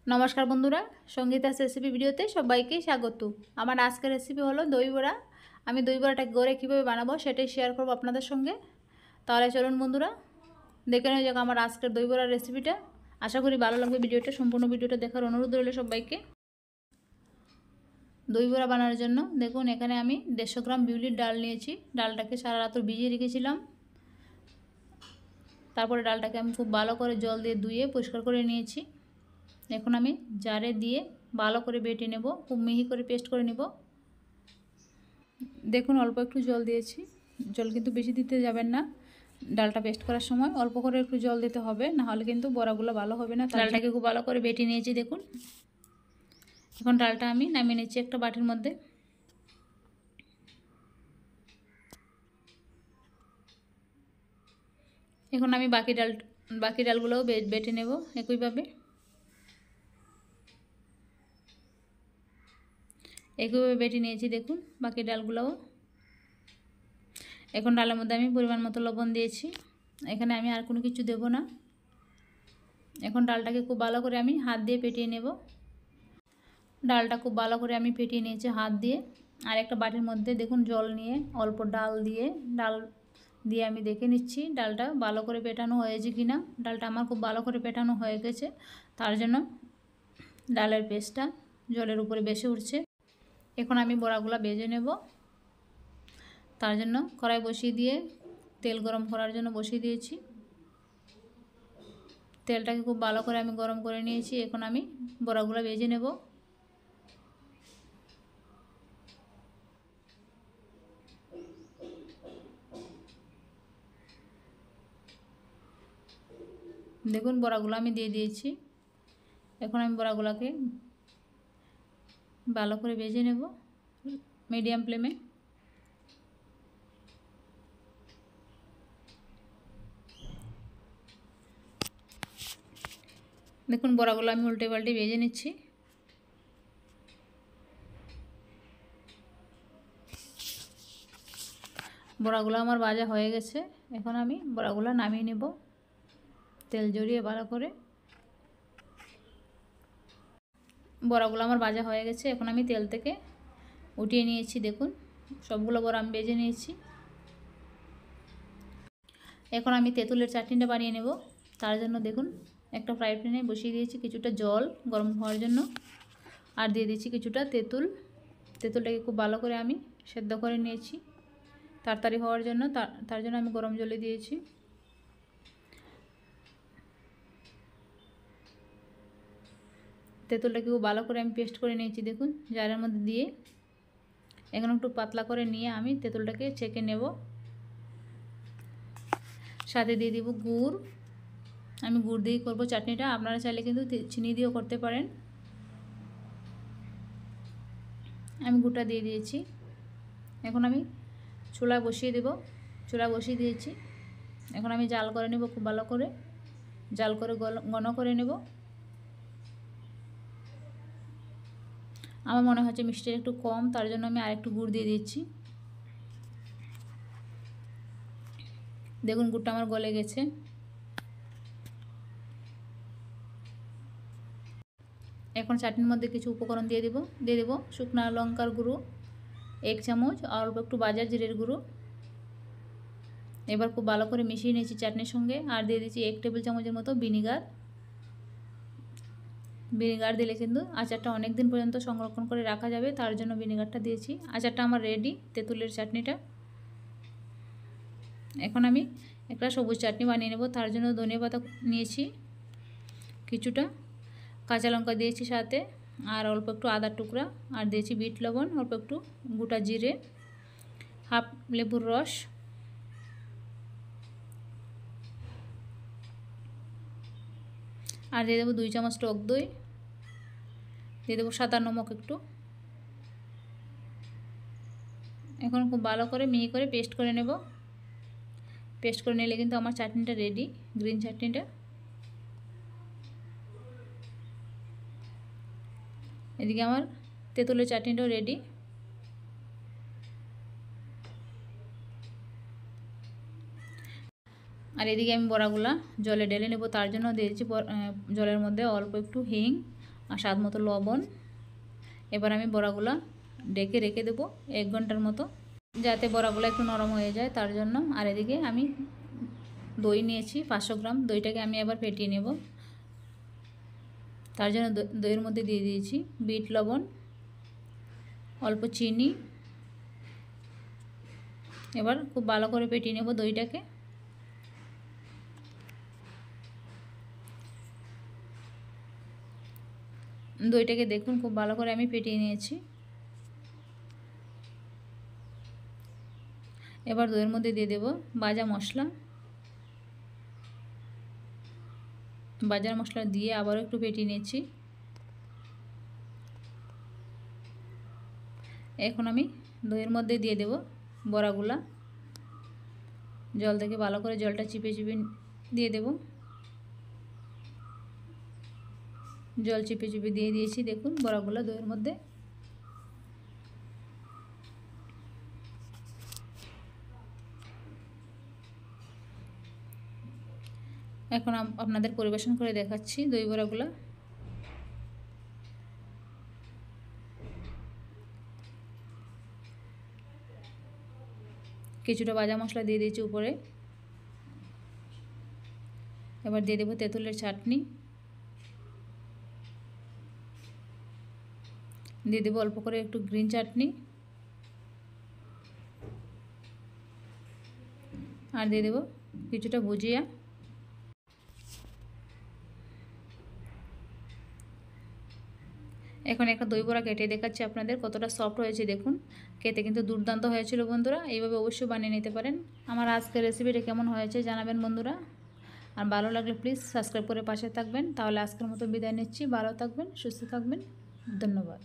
नमस्कार बंधुरा संगीतास रेसिपि भिडियोते सबाइके स्वागत। आमार आजकेर रेसिपि हलो दई बड़ा। आमी दई बड़ाटा घरे किभाबे बानाबो सेटाई शेयर करब आपनादेर संगे। ताहले चलुन बंधुरा देखे नेওয়া যাক आमार आजकेर दई बड़ार रेसिपिटा। आशा करी भालो लागबे भिडियोटा। सम्पूर्ण भिडियोटा देखार अनुरोध रइलो सबाइके। दई बड़ा बानाনোর জন্য দেখুন এখানে আমি 150 গ্রাম বিউলির ডাল নিয়েছি। ডালটাকে সারা রাত ভিজিয়ে রেখেছিলাম। তারপরে ডালটাকে আমি খুব ভালো করে জল দিয়ে ধুয়ে পরিষ্কার করে নিয়েছি। এখন আমি জারে দিয়ে ভালো করে বেটে নেব, খুব মিহি করে পেস্ট করে নেব। দেখুন অল্প একটু জল দিয়েছি, জল কিন্তু বেশি দিতে যাবেন না। ডালটা পেস্ট করার সময় অল্প করে একটু জল দিতে হবে, না হলে কিন্তু বড়াগুলো ভালো হবে না। ডালটাকে খুব ভালো করে বেটে নিয়েছি দেখুন। এখন ডালটা আমি নামিয়ে নিচ্ছি একটা বাটির মধ্যে। এখন আমি বাকি ডালগুলোও বেটে নেব একইভাবে। একইভাবে বেটে নিয়েছি দেখুন বাকি ডালগুলোও। এখন ডালের মধ্যে আমি পরিমাণ মতো লবণ দিয়েছি। এখানে আমি আর কোনো কিছু দেব না। এখন ডালটাকে খুব ভালো করে আমি হাত দিয়ে ফেটিয়ে নেব। ডালটা খুব ভালো করে আমি ফেটিয়ে নিয়েছি হাত দিয়ে। আর একটা বাটির মধ্যে দেখুন জল নিয়ে অল্প ডাল দিয়ে আমি দেখে নিচ্ছি ডালটা ভালো করে পেটানো হয়েছে কিনা। ডালটা আমার খুব ভালো করে পেটানো হয়ে গেছে, তার জন্য ডালের পেস্টটা জলের উপরে বেশি উঠছে। এখন আমি বড়াগুলো ভেজে নেব। তার জন্য কড়াই বসিয়ে দিয়ে তেল গরম করার জন্য বসিয়ে দিয়েছি। তেলটাকে খুব ভালো করে আমি গরম করে নিয়েছি। এখন আমি বড়াগুলো ভেজে নেব। দেখুন বড়াগুলো আমি দিয়ে দিয়েছি। এখন আমি বড়াগুলোকে ভালো করে ভেজে নেব মিডিয়াম ফ্লেমে। দেখুন বড়াগুলো আমি উল্টে পাল্টে ভেজে নিচ্ছি। বড়াগুলো আমার ভাজা হয়ে গেছে। এখন আমি বড়াগুলো নামিয়ে নেব তেল জড়িয়ে ভালো করে। বড়াগুলো আমার ভাজা হয়ে গেছে। এখন আমি তেল থেকে উঠিয়ে নিয়েছি। দেখুন সবগুলো বড়া আমি ভেজে নিয়েছি। এখন আমি তেঁতুলের চাটনিটা বানিয়ে নেব। তার জন্য দেখুন একটা ফ্রাই প্যানে বসিয়ে দিয়েছি কিছুটা জল গরম হওয়ার জন্য, আর দিয়ে দিয়েছি কিছুটা তেঁতুলটাকে খুব ভালো করে আমি সেদ্ধ করে নিয়েছি তাড়াতাড়ি হওয়ার জন্য। তার জন্য আমি গরম জলে দিয়েছি। তেঁতুলটাকে খুব ভালো করে আমি পেস্ট করে নিয়েছি দেখুন জারের মধ্যে দিয়ে। এখন একটু পাতলা করে নিয়ে আমি তেঁতুলটাকে ছেঁকে নেব। সাথে দিয়ে দিব গুড়। আমি গুড় দিয়েই করবো চাটনিটা, আপনারা চাইলে কিন্তু চিনি দিয়েও করতে পারেন। আমি গুড়টা দিয়ে দিয়েছি। এখন আমি চুলা বসিয়ে দেব। চুলা বসিয়ে দিয়েছি। এখন আমি জাল করে নেব খুব ভালো করে, জাল করে ঘন করে নেব। আমার মনে হচ্ছে মিষ্টিটা একটু কম, তার জন্য আমি আরেকটু গুড় দিয়ে দিচ্ছি। দেখুন গুড়টা আমার গলে গেছে। এখন চাটনির মধ্যে কিছু উপকরণ দিয়ে দেব। শুকনো লঙ্কার গুঁড়ো 1 চামচ আর অল্প একটু ভাজা জিরের গুঁড়ো। এবার খুব ভালো করে মিশিয়ে নিয়েছি চাটনির সঙ্গে। আর দিয়ে দিচ্ছি 1 টেবিল চামচের মতো ভিনিগার। ভিনিগার দিলে কিন্তু আচারটা অনেক দিন পর্যন্ত সংরক্ষণ করে রাখা যাবে, তার জন্য ভিনিগারটা দিয়েছি। আচারটা আমার রেডি, তেঁতুলের চাটনিটা। এখন আমি একটা সবুজ চাটনি বানিয়ে নেব। তার জন্য ধনিয়া পাতা নিয়েছি কিছুটা, কাঁচা লঙ্কা দিয়েছি সাথে, আর অল্প একটু আদার টুকরা, আর দিয়েছি বিট লবণ, অল্প একটু গোটা জিরে, হাফ লেবুর রস, আর দিয়ে দেবো 2 চামচ টক দই, দিয়ে দেবো সাদা নমক একটু। এখন খুব ভালো করে মিহি করে পেস্ট করে নেব। পেস্ট করে নিলে কিন্তু আমার চাটনিটা রেডি, গ্রিন চাটনিটা। এদিকে আমার তেঁতুলের চাটনিটাও রেডি। আর এদিকে আমি বড়াগুলা জলে ঢেলে নেব। তার জন্য দিয়েছি জলের মধ্যে অল্প একটু হিং আর স্বাদ মতো লবণ। এবার আমি বড়াগুলো ডেকে রেখে দেবো 1 ঘন্টার মতো, যাতে বড়াগুলো একটু নরম হয়ে যায় তার জন্য। আর এদিকে আমি দই নিয়েছি 500 গ্রাম, দইটাকে আমি আবার ফেটিয়ে নেব। তার জন্য দইয়ের মধ্যে দিয়ে দিয়েছি বিট লবণ, অল্প চিনি। এবার খুব ভালো করে ফেটিয়ে নেব দইটাকে। দইটাকে দেখুন খুব ভালো করে আমি ফেটিয়ে নিয়েছি। এবার দইয়ের মধ্যে দিয়ে দেব ভাজা মশলা। বাজার মশলা দিয়ে আবারও একটু ফেটিয়ে নিয়েছি। এখন আমি দইয়ের মধ্যে দিয়ে দেব বড়াগুলা। জল থেকে ভালো করে জলটা চিপে চিপে দিয়ে দেব। জল চিপে চিপে দিয়ে দিয়েছি, দেখুন বড়াগুলো দইয়ের মধ্যে। এখন আপনাদের পরিবেশন করে দেখাচ্ছি দই বড়াগুলো। কিছুটা ভাজা মশলা দিয়ে দিয়েছি উপরে। এবার দিয়ে দেবো তেঁতুলের চাটনি, দিয়ে দেবো অল্প করে একটু গ্রিন চাটনি, আর দিয়ে দেবো কিছুটা ভুজিয়া। এখন একটা দই বড়া কেটে দেখাচ্ছি আপনাদের কতটা সফট হয়েছে, দেখুন। খেতে কিন্তু দুর্দান্ত হয়েছিল বন্ধুরা, এইভাবে অবশ্যই বানিয়ে নিতে পারেন। আমার আজকের রেসিপিটা কেমন হয়েছে জানাবেন বন্ধুরা। আর ভালো লাগলে প্লিজ সাবস্ক্রাইব করে পাশে থাকবেন। তাহলে আজকের মতো বিদায় নিচ্ছি। ভালো থাকবেন, সুস্থ থাকবেন, ধন্যবাদ।